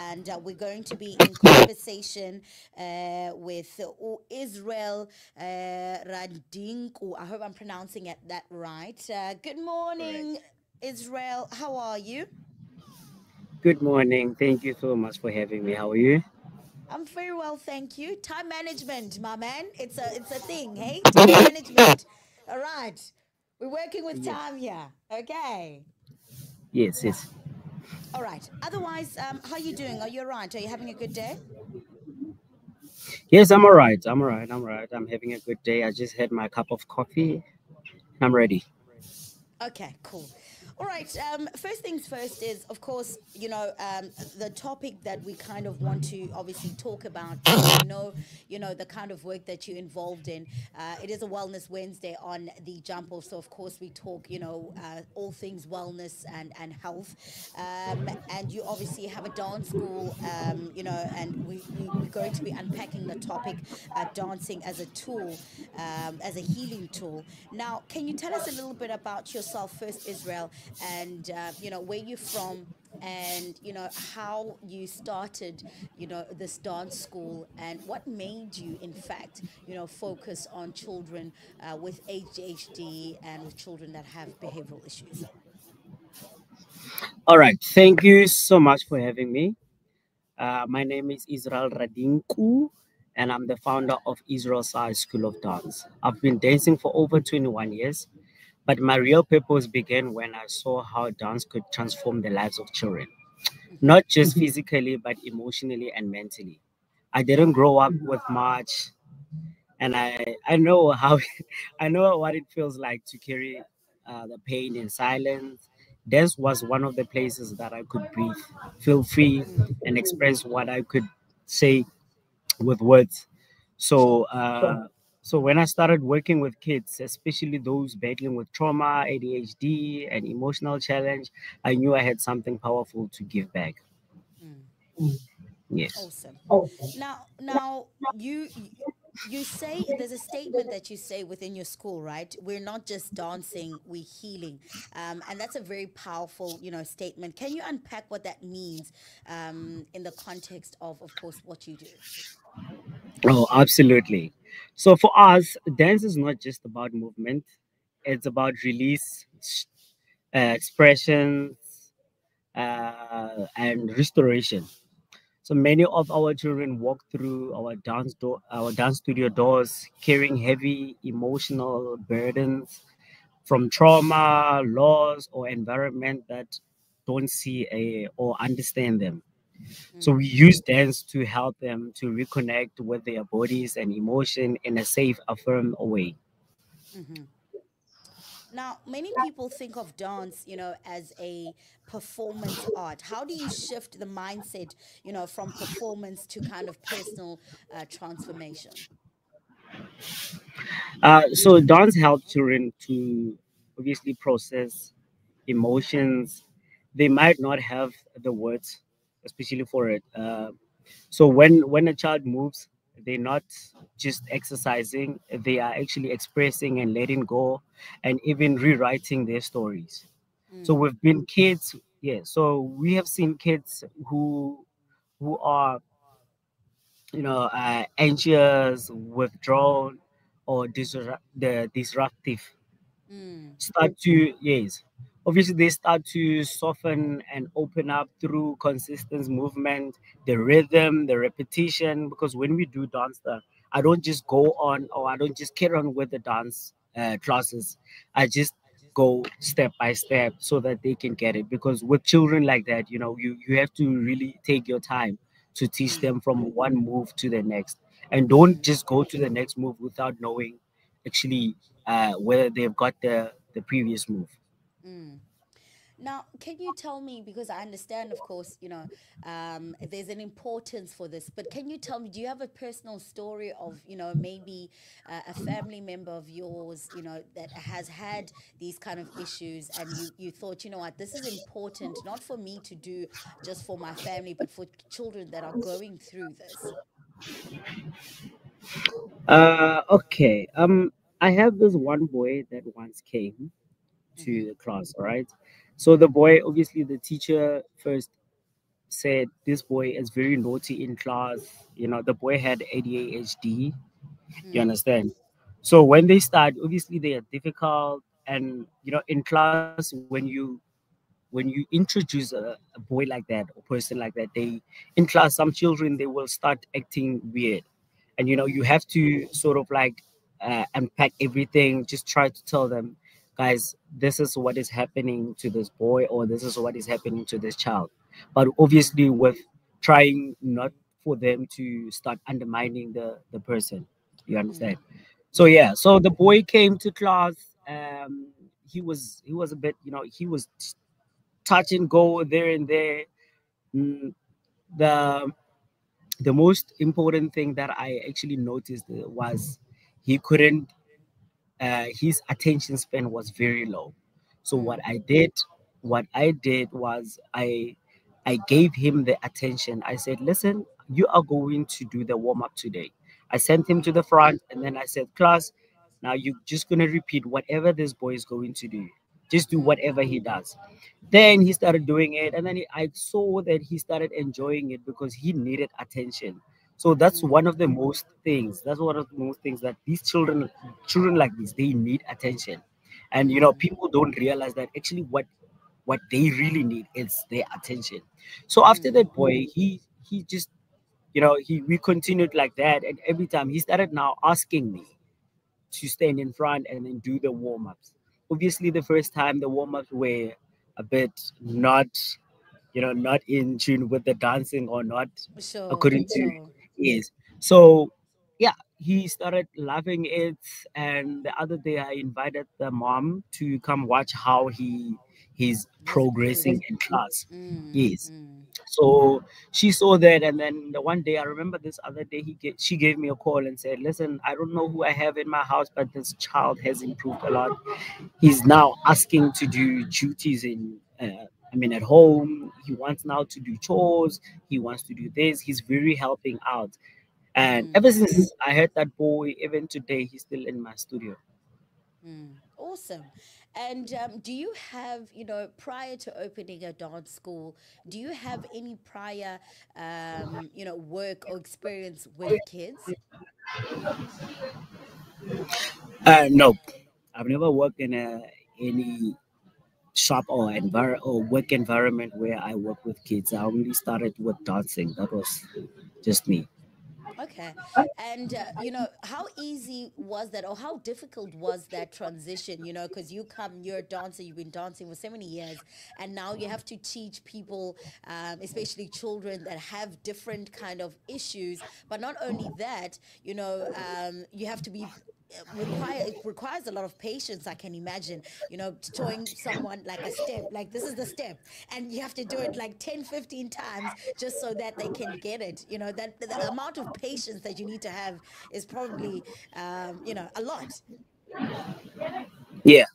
and we're going to be in conversation with Israel Radinku. I hope I'm pronouncing that right. Good morning, Correct. Israel. How are you? Good morning. Thank you so much for having me. How are you? I'm very well, thank you. Time management, my man. It's a thing, hey? Time management. All right. We're working with Yes. time here. Okay. Yes, yes. All right. Otherwise, how are you doing? Are you all right? Are you having a good day? Yes, I'm all right. I'm all right. I'm all right. I'm having a good day. I just had my cup of coffee. I'm ready. Okay, cool. All right. First things first is, of course, the topic that we kind of want to obviously talk about because I know, the kind of work that you're involved in. It is a Wellness Wednesday on the Jump Off. So, of course, we talk, all things wellness and health. And you obviously have a dance school, and we're going to be unpacking the topic dancing as a tool, as a healing tool. Now, can you tell us a little bit about yourself first, Israel, and where you're from, and how you started, this dance school, and what made you, in fact, focus on children with ADHD and with children that have behavioral issues. All right. Thank you so much for having me. My name is Israel Radinku, and I'm the founder of Israel School of Dance. I've been dancing for over 21 years, but my real purpose began when I saw how dance could transform the lives of children, Mm-hmm. not just physically, but emotionally and mentally. I didn't grow up with much, and I know how I know what it feels like to carry the pain in silence. Dance was one of the places that I could breathe, feel free, Mm, and express what I could say with words. So, sure. so when I started working with kids, especially those battling with trauma, ADHD, and emotional challenge, I knew I had something powerful to give back. Mm, Yes. awesome. Now you say there's a statement that you say within your school, right? We're not just dancing, we're healing, and that's a very powerful, statement. Can you unpack what that means in the context of course, what you do? Oh, absolutely. So for us, dance is not just about movement; it's about release, expressions, and restoration. So many of our children walk through our dance studio doors, carrying heavy emotional burdens from trauma, loss, or environment that don't see or understand them. So Mm, we use dance to help them to reconnect with their bodies and emotion in a safe, affirmed way. mhm. Now, many people think of dance, as a performance art. How do you shift the mindset, from performance to kind of personal transformation? So dance help children to obviously process emotions. They might not have the words, especially for it. So when a child moves, they're not just exercising; they are actually expressing and letting go, and even rewriting their stories. So Mm, we've been kids, yeah. So we have seen kids who are anxious, withdrawn, or disruptive mm, start to yes obviously they start to soften and open up through consistent movement, the rhythm, the repetition, because when we do dance I don't just go on, or I don't just carry on with the dance classes. I just go step by step so that they can get it, because with children like that, you have to really take your time to teach mm, them from one move to the next, and don't mm, just go to the next move without knowing actually whether they've got the previous move. mm. Now, can you tell me, because I understand, of course, there's an importance for this, but can you tell me, do you have a personal story of, maybe a family member of yours, that has had these kind of issues, and you thought, you know what, this is important, not for me to do just for my family, but for children that are going through this? Okay. I have this one boy that once came Mm-hmm. to the class. All right. So the boy, obviously, the teacher first. said this boy is very naughty in class. The boy had ADHD. You Mm, understand? So when they start, obviously they are difficult, and in class when you introduce a boy like that or person like that, they in class some children they will start acting weird, and you mm, have to sort of like unpack everything, just try to tell them, guys, this is what is happening to this boy, or this is what is happening to this child, but mm, obviously with trying not for them to start undermining the person. You understand? mm, So yeah. yeah, so the boy came to class. He was a bit, he was touch and go there and there. Mm, the the most important thing that I actually noticed was he couldn't his attention span was very low. So Mm, what I did was I gave him the attention. I said, listen, you are going to do the warm up today. I sent him to the front, and then I said, class, now you're just gonna repeat whatever this boy is going to do. Just do mm, whatever he does. Then he started doing it, and then I saw that he started enjoying it because he needed attention. So that's mm, one of the most things. That's one of the most things that these children like this, they need attention, and mm, people don't realize that actually what they really need is their attention. So after mm, that boy, he just he we continued like that, and every time he started now asking me to stand in front and then do the warm ups. Obviously, the first time the warm ups were a bit not not in tune with the dancing, or not sure, according to sure. his. So yeah, he started loving it. And the other day I invited the mom to come watch how he's He's progressing improved. in class. Mm, Yes. mm, So she saw that, and then the one day I remember, this other day she gave me a call and said, listen, I don't know who I have in my house, but this child has improved a lot. He's now asking to do duties at home. He wants now to do chores. He wants to do this. He's very helping out. And mm. ever since I heard that boy, even today, he's still in my studio. Mm, awesome. And do you have, prior to opening a dance school, do you have any prior, work or experience with kids? No, I've never worked in any shop or work environment where I work with kids. I only started with dancing. That was just me. Okay. And, how easy was that, or how difficult was that transition, because you're a dancer, you've been dancing for so many years, and now you have to teach people, especially children that have different kind of issues. But not only that, you have to be it requires a lot of patience. I can imagine, showing someone like a step, like this is the step, and you have to do it like 10, 15 times just so that they can get it. That the amount of patience that you need to have is probably a lot. Yeah.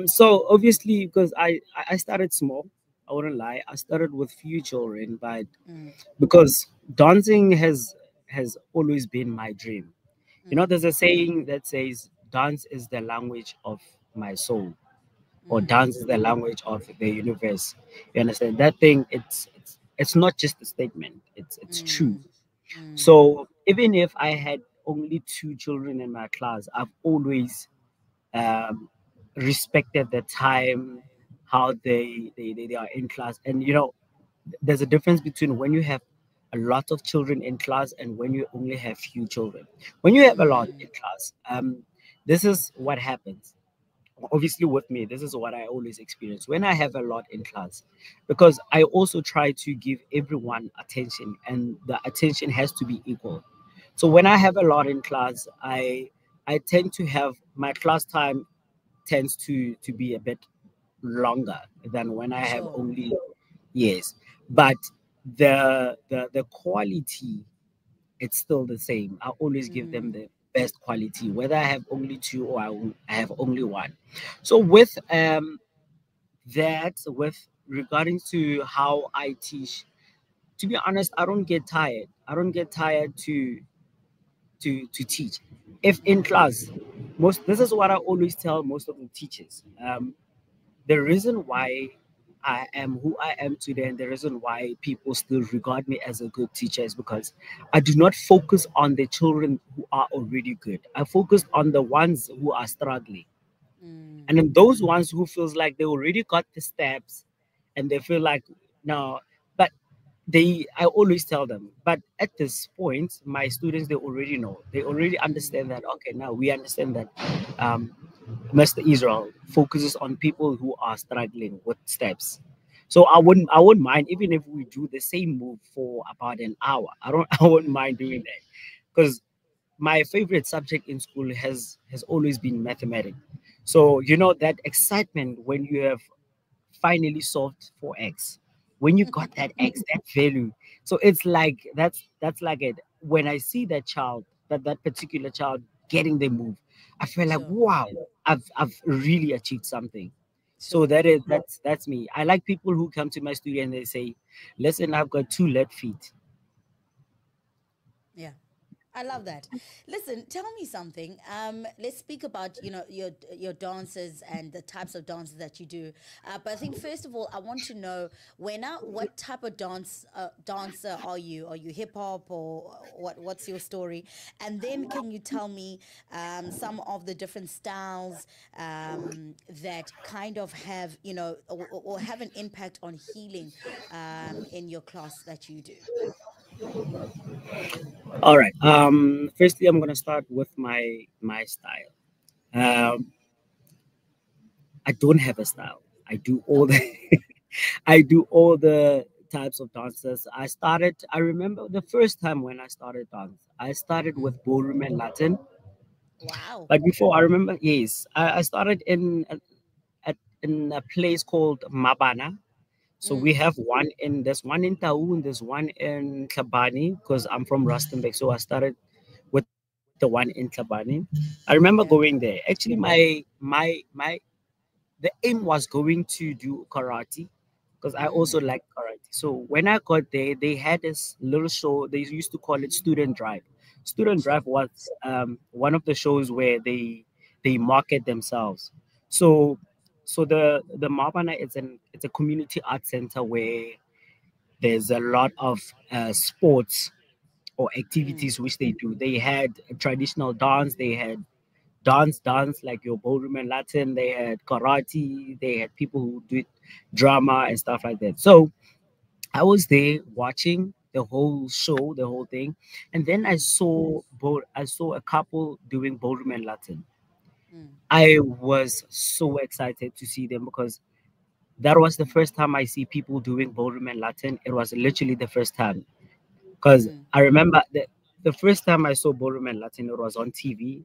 So obviously, because I started small, I wouldn't lie. I started with few children, but Mm, because dancing has always been my dream. mm, There's a saying that says dance is the language of my soul, or mm, dance is the language of the universe. You understand that thing? It's not just a statement. It's true. mm, mm, So even if I had only two children in my class, I've always um, respected the time, how they are in class. And there's a difference between when you have a lot of children in class and when you only have few children. When you have a lot mm, in class, this is what happens. Obviously, with me, this is what I always experience when I have a lot in class, because I also try to give everyone attention, and the attention has to be equal. So when I have a lot in class, I tend to have my class time tends to be a bit longer than when I have sure. only. Yes, but the quality, it's still the same. I always give them Mm, the best quality, whether I have only two or I have only one. So with with regarding to how I teach, to be honest, I don't get tired. I don't get tired to teach. If in class, most this is what I always tell most of the teachers. The reason why I am who I am today, and the reason why people still regard me as a good teacher is because I do not focus on the children who are already good. I focused on the ones who are struggling. Mm. And then those ones who feels like they already got the steps and they feel like no, but I always tell them, but at this point, my students they already know. They already Mm. understand that okay, now we understand that um Mr. Israel focuses on people who are struggling with steps. So I wouldn't mind even if we do the same move for about an hour. I wouldn't Mm. mind doing that. Because my favorite subject in school has always been mathematics. So you know that excitement when you have finally solved for x, when you got that x, that value. So it's like that's like it. When I see that child, that particular child getting the move, I feel like Sure. wow, I've really achieved something. So Sure. that's me. I like people who come to my studio and they say, listen, I've got two left feet. Yeah. I love that. Listen, tell me something. Let's speak about your dances and the types of dances that you do. But I think first of all, I want to know what type of dancer are you? Are you hip hop or what? What's your story? And then can you tell me some of the different styles that kind of have or have an impact on healing in your class that you do? All right. Firstly, I'm gonna start with my style. Um, I don't have a style. I do all the Okay. I do all the types of dances. I remember the first time when I started dance. I started Mm. with ballroom and Latin. Wow. But before I remember, yes, I started in a place called Mabana. So we Mm. have there's one in Taun, there's one in Klabani, because I'm from Rustenburg. So I started with the one in Klabani. I remember going Yeah. there. Actually, my the aim was going to do karate because I also Mm. like karate. So when I got there, they had this little show. They used to call it Student Drive. Student Sure. Drive was one of the shows where they market themselves. So the Mabana it's a community art center where there's a lot of sports or Mm. activities which they do. They had traditional dance. They had dance like your ballroom and Latin. They had karate. They had people who did drama and stuff like that. So I was there watching the whole show, the whole thing, and then Mm. I saw a couple doing ballroom and Latin. Mm. I was so excited to see them because that was the first time I see people doing ballroom and Latin. It was literally the first time because Mm. I remember the first time I saw ballroom and Latin, it was on TV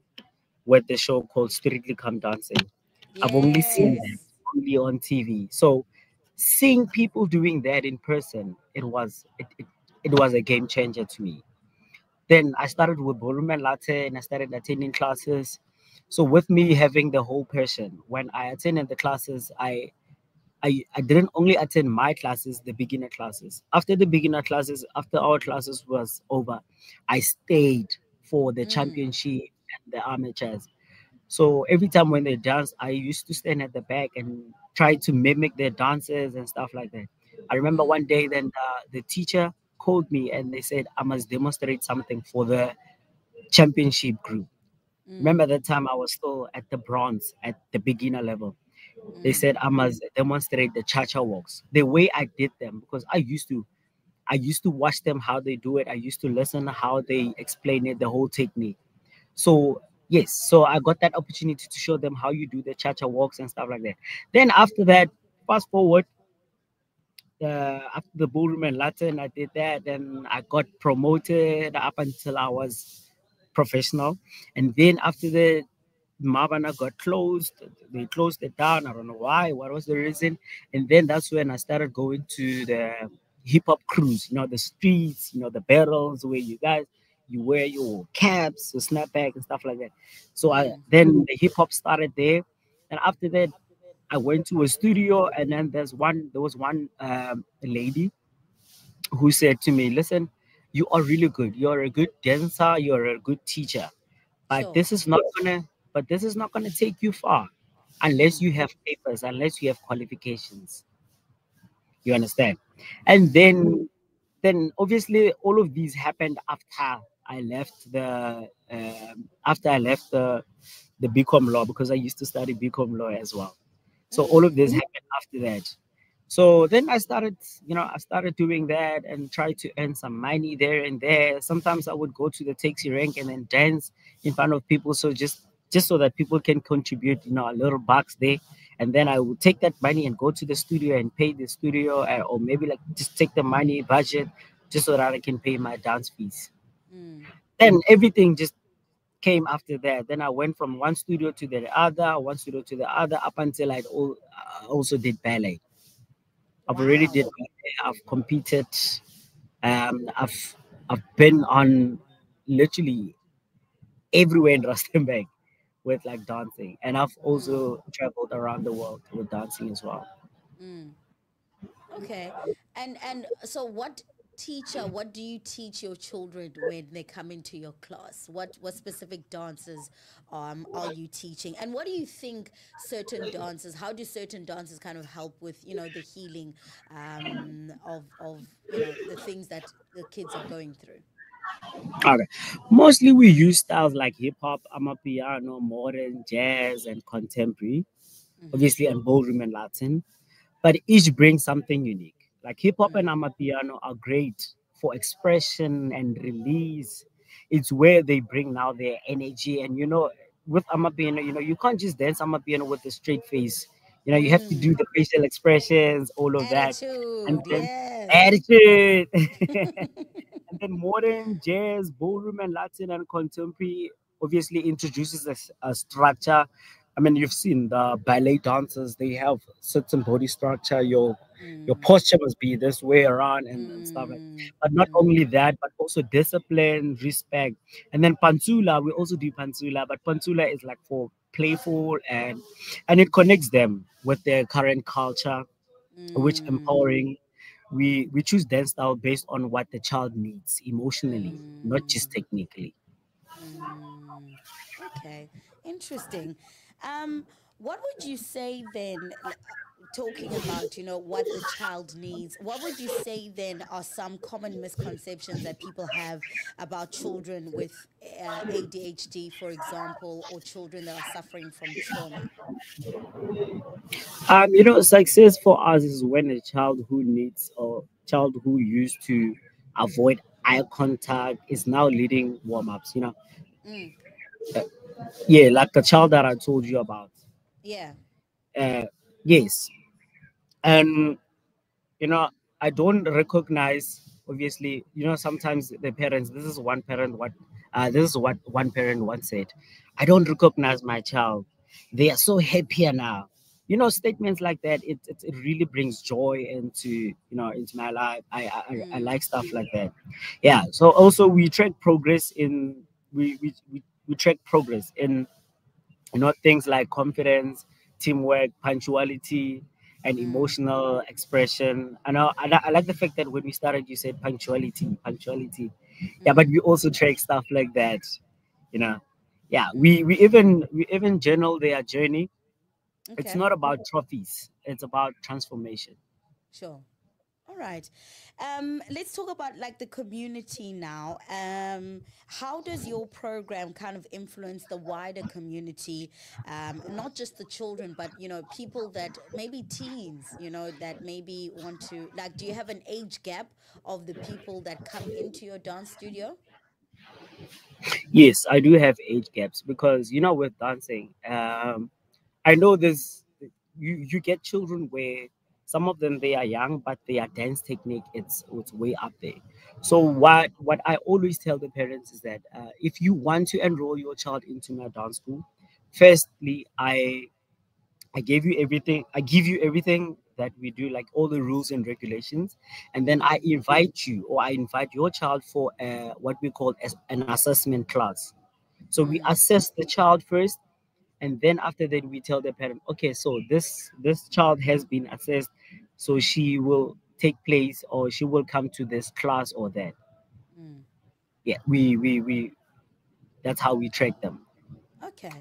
with the show called Strictly Come Dancing. I've only seen that Yes. only on TV. So seeing people doing that in person, it was a game changer to me. Then I started with ballroom and latte and I started attending classes. So with me having the whole person, when I attended the classes, I didn't only attend my classes, the beginner classes. After the beginner classes, after our classes was over, I stayed for the Mm. championship and the amateurs. So every time when they dance, I used to stand at the back and try to mimic their dances and stuff like that. I remember Mm. one day then the teacher called me and they said I must demonstrate something for the championship group. Mm. Remember that time I was still at the bronze at the beginner level. They Mm. said I must demonstrate the cha-cha walks the way I did them because I used to watch them how they do it. I used to listen how they explain it, the whole technique. So yes, so I got that opportunity to show them how you do the cha-cha walks and stuff like that. Then after that, fast forward, after the ballroom and Latin, I did that. Then I got promoted up until I was professional. And then after the Mavana got closed, they closed it down. I don't know why. What was the reason? And then that's when I started going to the hip hop crews. You know, the streets. You know, the battles where you wear your caps, your snapback, and stuff like that. So I Mm. then the hip hop started there, and after that I went to a studio, and then there was one lady who said to me, "Listen, you are really good. You're a good dancer. You're a good teacher, but Sure. this is not gonna take you far, unless Mm. you have papers, unless you have qualifications." You understand? And Mm. then obviously all of these happened after I left the BCom law, because I used to study BCom law as well. So all of Mm. this happened after that. So then I started doing that and try to earn some money there and there. Sometimes I would go to the taxi rank and then dance in front of people. So just so that people can contribute, a little bucks there. And then I would take that money and go to the studio and pay the studio, or maybe like just take the money budget just so that I can pay my dance fees. Mm. Then everything just came after that. Then I went from one studio to the other, one studio to the other, up until I also did ballet. I've already did Wow. ballet. I've competed. I've been on literally everywhere in Rustenburg with like dancing, and I've Mm. also traveled around the world with dancing as well. Mm. Okay. And so what do you teach your children when they come into your class? What specific dances are you teaching? And what do you think how do certain dances kind of help with, the healing of the things that the kids are going through? Okay, mostly we use styles like hip hop, amapiano, modern, jazz, and contemporary, Mm-hmm. obviously, and ballroom and Latin, but each brings something unique. Like hip hop and Mm. amapiano are great for expression and release. It's where they bring now their energy, and with amapiano, you can't just dance amapiano with a straight face. You have to do Mm. the facial expressions, all of that, and Attitude, then yes. attitude. And then modern jazz, ballroom, and Latin and contemporary obviously introduces a structure. I mean, you've seen the ballet dancers; they have certain body structure. Your Mm. posture must be this way around and stuff like. Mm. But not Mm. only that, but also discipline, respect, and then pantsula. We also do pantsula, but pantsula is like for playful, and it connects them with their current culture, which Mm. empowering. We choose dance style based on what the child needs emotionally, not just Mm. technically. Mm. Okay, interesting. Um, what would you say then, talking about, what the child needs, what would you say then are some common misconceptions that people have about children with ADHD, for example, or children that are suffering from trauma? Success for us is when a child who needs or child who used to avoid eye contact is now leading warm-ups. Mm. Yeah, like the child that I told you about. Yeah. Uh, yes, and you know I don't recognize, obviously, sometimes the parents, this is what one parent once said: I don't Mm. recognize my child, they are so happier now. Statements like that, it really brings joy into my life. I Mm. like stuff like that. Yeah, so also we track progress in we track progress in things like confidence, teamwork, punctuality, and Mm. emotional expression. I like the fact that when we started, you said punctuality. Yeah, but Mm. we also track stuff like that. You know, yeah, we Mm. we even we even journal their journey. It's Okay. not about trophies; it's about transformation. Sure. All right. Let's talk about like the community now. How does your program kind of influence the wider community? Not just the children, but people that maybe teens, that maybe want to like. Do you have an age gap of the people that come into your dance studio? Yes, I do have age gaps because with dancing, I know this. You get children where some of them they are young, but their dance technique it's way up there. So Mm. what I always tell the parents is that if you want to enroll your child into my dance school, firstly I gave you everything. I give you everything that we do, like all the rules and regulations, and then I Mm. invite you or I invite your child for what we call as an assessment class. So we Mm. assess the child first, and then after that we tell the parent, okay, so this child has been assessed, so she will take place or she will come to this class or that. Mm. Yeah, we that's how we track them. Okay.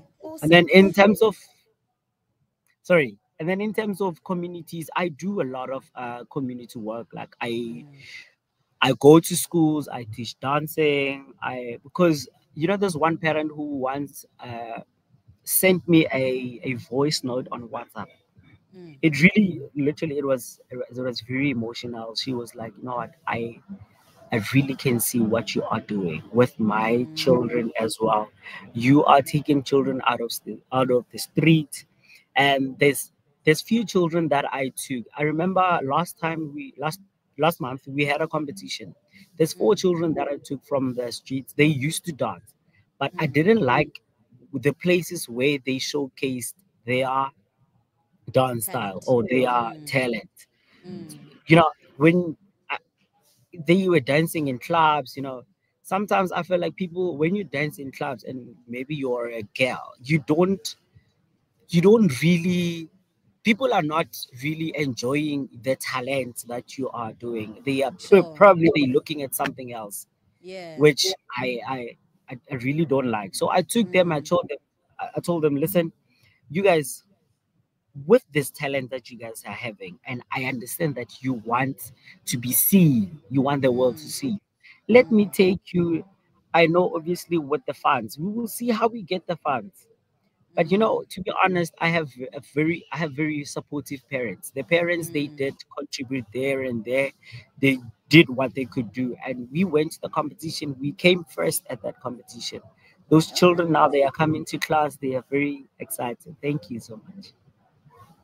And then Awesome. in terms of, sorry. And then in terms of communities, I do a lot of community work. Like Mm, I go to schools, I teach dancing. I because there's one parent who once sent me a voice note on WhatsApp. mm, It really, literally, it was very emotional. She was like, you know what, I really can see what you are doing with my mm, children as well. You are taking children out of the street, and there's few children that I took. I remember last month we had a competition. There's four mm, children that I took from the streets. They used to dance, but I mm. didn't like the places where they showcased their dance style Talent. or their Mm, talent. mm. When they were dancing in clubs. Sometimes I feel like people, when you dance in clubs and maybe you're a girl, you don't really, people are not really enjoying the talent that you are doing. They are Sure. probably looking at something else, Yeah. which I really don't like. So I took them, Mm, I told them, listen, you guys, with this talent that you guys are having, and I understand that you want to be seen, you want the world to mm, see. Let me mm. take you. I know, obviously, with the funds, we will see how we get the funds. But Mm, to be honest, I have very supportive parents. The parents, they mm. did contribute there and there. They did what they could do, and we went to the competition. We came first at that competition. Those Oh, children now, they nice. are coming to class. They are very excited. Thank you so much.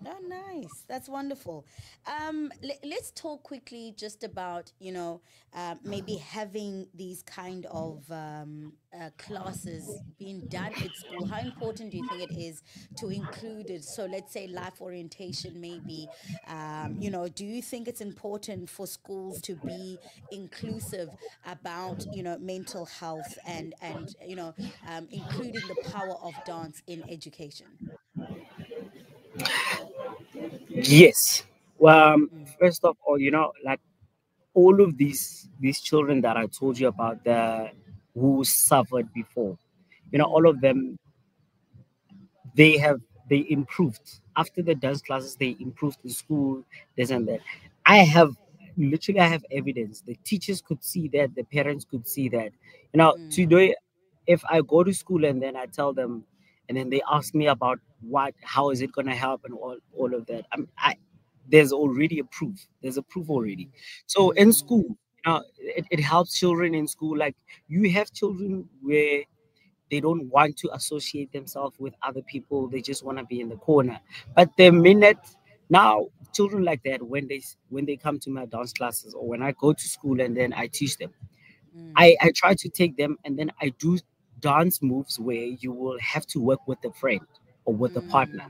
Oh, nice. That's wonderful. Let's talk quickly just about, maybe having these kind of classes being done at school. How important do you think it is to include it? So let's say life orientation, maybe. Do you think it's important for schools to be inclusive about, mental health and including the power of dance in education? Yes. Well, Mm, first of all, like all of these children that I told you about, the who suffered before, all mm, of them, they have they improved after the dance classes. They improved in school, this and that. I have evidence. The teachers could see that, the parents could see that. mm. Today, if I go to school and then I tell them, and then they ask me about how is it going to help and all of that, there's already a proof. There's a proof already. Mm, So in mm, school, it helps children in school. Like, you have children where they don't want to associate themselves with other people. They just want to be in the corner. But the minute now, children like that, when they come to my dance classes or when I go to school and then I teach them, mm, I try to take them and then I do dance moves where you will have to work with a friend or with a partner.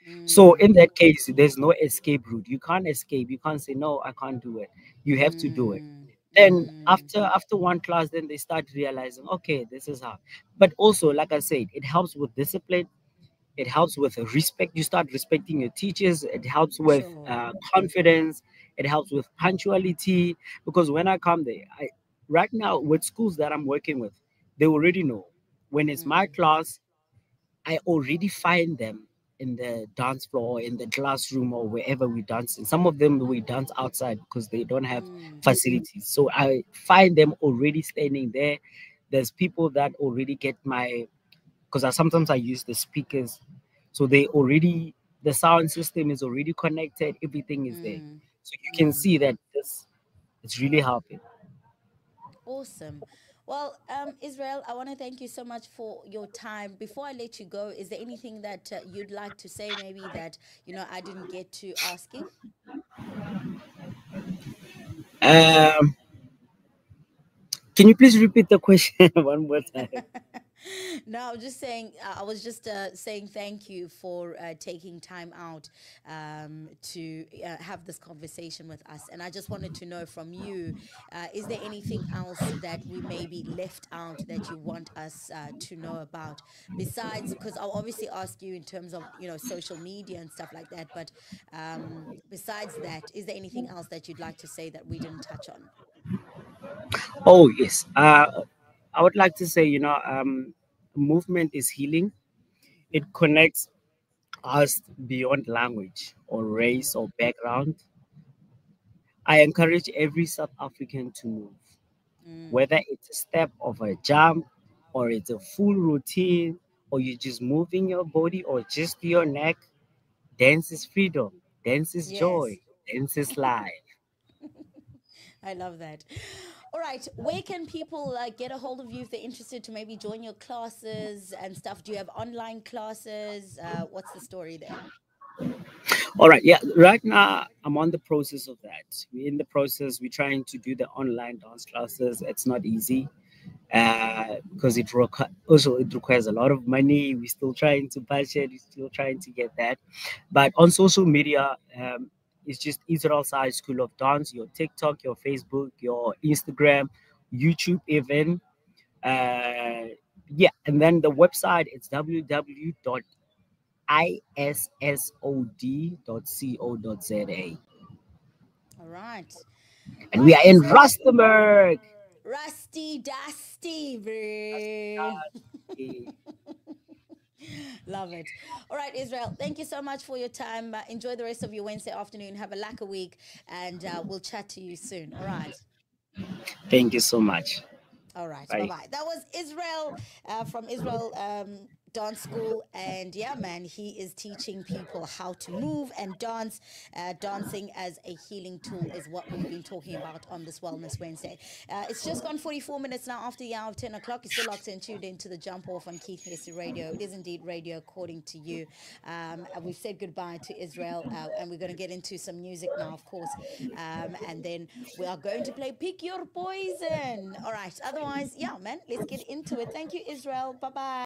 mm, So mm, in that case, there's no escape route. You can't escape. You can't say no, I can't do it. You have to do it. mm, Then mm, after one class, then they start realizing, okay, this is how. But also, like I said, it helps with discipline. It helps with respect. You start respecting your teachers. It helps with sure. confidence. It helps with punctuality. Because when I come there, right now with schools that I'm working with, they already know when it's my Mm, class. I already find them in the dance floor or in the classroom or wherever we dance. And some of them we dance outside because they don't have mm, facilities. So I find them already standing there. There's people that already get my, because sometimes I use the speakers. So the sound system is already connected. Everything is there. mm, So you can mm. see that it's really helping. Awesome. Well, Israel, I want to thank you so much for your time. Before I let you go, is there anything that you'd like to say, maybe that, I didn't get to asking? Um, can you please repeat the question one more time? No, I'm just saying, I was just saying thank you for taking time out to have this conversation with us. And I just wanted to know from you, is there anything else that we maybe left out that you want us to know about? Besides, because I'll obviously ask you in terms of, social media and stuff like that. But besides that, is there anything else that you'd like to say that we didn't touch on? Oh, yes. I would like to say, movement is healing. It connects asked beyond language or race or background, I encourage every South African to move, Mm. whether it's a step of a jump or it's a full routine or you're just moving your body or just your neck. Dance is freedom, dance is Yes. joy, dance is life. I love that. All right. Where can people get a hold of you if they're interested to maybe join your classes and stuff? Do you have online classes? What's the story there? All right, yeah, right now I'm on the process of that. We're in the process, we're trying to do the online dance classes. It's not easy because also it requires a lot of money. We're still trying to budget, we're still trying to get that. But on social media, it's just Israel Side School of Dance, your TikTok, your Facebook, your Instagram, YouTube, even. Uh, yeah, and then the website it's www.issod.co.za. All right. All And we right, are in Israel. Rustenburg. Rusty Dusty, bro. Love it. All right, Israel. Thank you so much for your time. Enjoy the rest of your Wednesday afternoon. Have a lacquer week, and we'll chat to you soon. All right. Thank you so much. All right. Bye Bye. bye. That was Israel from Israel Dance School. And yeah, man, he is teaching people how to move and dance. Dancing as a healing tool is what we've been talking about on this Wellness Wednesday. It's just gone 44 minutes now after the hour of 10 o'clock. You're still locked in, tuned into the Jump Off on Keith Hesse Radio. It is indeed radio according to you. And we've said goodbye to Israel, and we're going to get into some music now, of course. And then we are going to play Pick Your Poison. All right. Otherwise, yeah, man, let's get into it. Thank you, Israel. Bye bye.